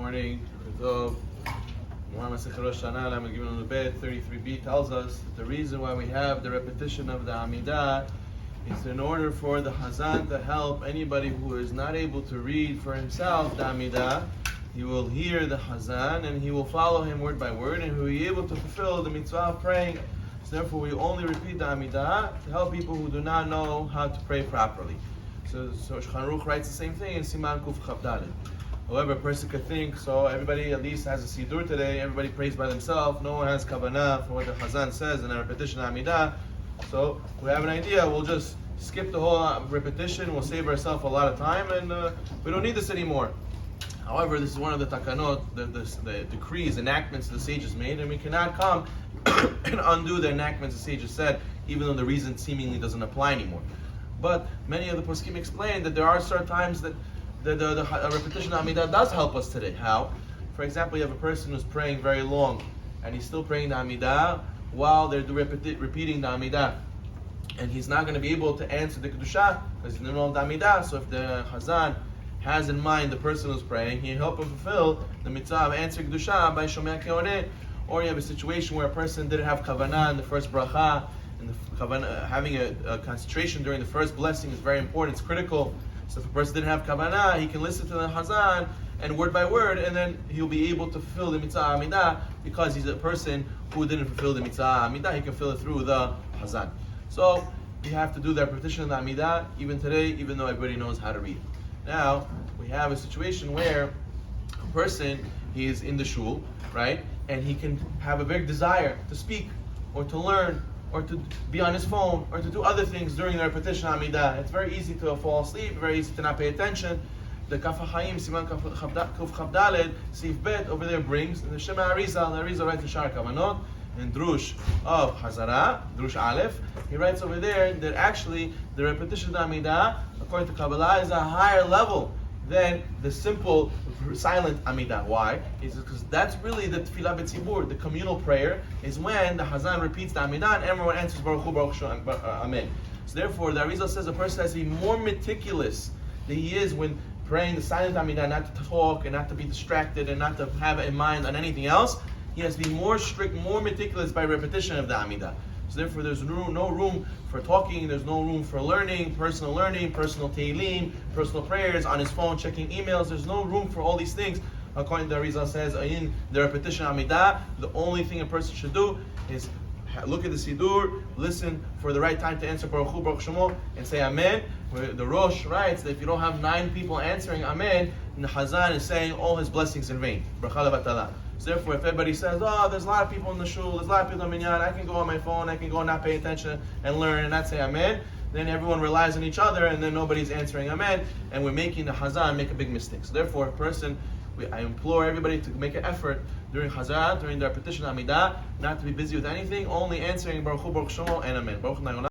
morning. Muhammad Rosh Hashanah, given on the bed, 33b tells us that the reason why we have the repetition of the Amida is in order for the Hazan to help anybody who is not able to read for himself the Amida. He will hear the Hazan and he will follow him word by word, and he will be able to fulfill the mitzvah of praying. So therefore we only repeat the Amida to help people who do not know how to pray properly. So Shulchan Aruch writes the same thing in Siman Kuf Chavdalid. However, a person could think, so everybody at least has a Sidur today, everybody prays by themselves, no one has Kavanah for what the Hazan says in the repetition of Amida. So we have an idea, we'll just skip the whole repetition, we'll save ourselves a lot of time, and we don't need this anymore. However, this is one of the takanot, the decrees, enactments the sages made, and we cannot come and undo the enactments the sages said, even though the reason seemingly doesn't apply anymore. But many of the poskim explain that there are certain times that the repetition of Amida does help us today. How? For example, you have a person who's praying very long, and he's still praying the Amida while they're repeating the Amida. And he's not going to be able to answer the Kedusha because he doesn't know the Amida. So if the Hazan has in mind the person who's praying, he'll help him fulfill the mitzvah of answering Kedusha by Shomea Keoneh. Or you have a situation where a person didn't have Kavanah in the first bracha, and having a concentration during the first blessing is very important, it's critical. So if a person didn't have Kavanah, he can listen to the Hazan and word by word, and then he'll be able to fulfill the mitzvah Amida because he's a person who didn't fulfill the mitzvah Amida. He can fill it through the Hazan. So you have to do the repetition of the Amida even today, even though everybody knows how to read. Now we have a situation where a person, he is in the shul, right, and he can have a big desire to speak or to learn or to be on his phone, or to do other things during the repetition of Amida. It's very easy to fall asleep, very easy to not pay attention. The Kaf HaChaim, Siman Kuf Chavdalid, Sif Bet, over there brings, and the Shema Arizal, the Arizal writes the Shar Kavanot, and Drush of Hazara, Drush Aleph, he writes over there that actually the repetition of the Amida, according to Kabbalah, is a higher level than the simple silent Amida. Why? It's because that's really the Tefillah B'tzibur, the communal prayer, is when the Hazan repeats the Amida and everyone answers Baruch Hu, Baruch Shu, Amen. So therefore, the Arizal says a person has to be more meticulous than he is when praying the silent Amida, not to talk and not to be distracted and not to have in mind on anything else. He has to be more strict, more meticulous by repetition of the Amida. So therefore, there's no room for talking, there's no room for learning, personal teilim, personal prayers, on his phone, checking emails. There's no room for all these things. According to the Arizal says, in the repetition of Amida, the only thing a person should do is look at the Sidur, listen for the right time to answer Baruch Hu, Baruch Shemo, and say Amen. Where the Rosh writes that if you don't have 9 people answering Amen, then the Hazan is saying all his blessings in vain. Bracha levatala. So therefore, if everybody says, oh, there's a lot of people in the shul, there's a lot of people in minyan, I can go on my phone, I can go and not pay attention and learn and not say Amen, then everyone relies on each other and then nobody's answering Amen, and we're making the Hazan make a big mistake. So therefore, a person, I implore everybody to make an effort during Hazan, during the repetition of Amida, not to be busy with anything, only answering Baruch Hu, Baruch Shemo, and Amen. Baruch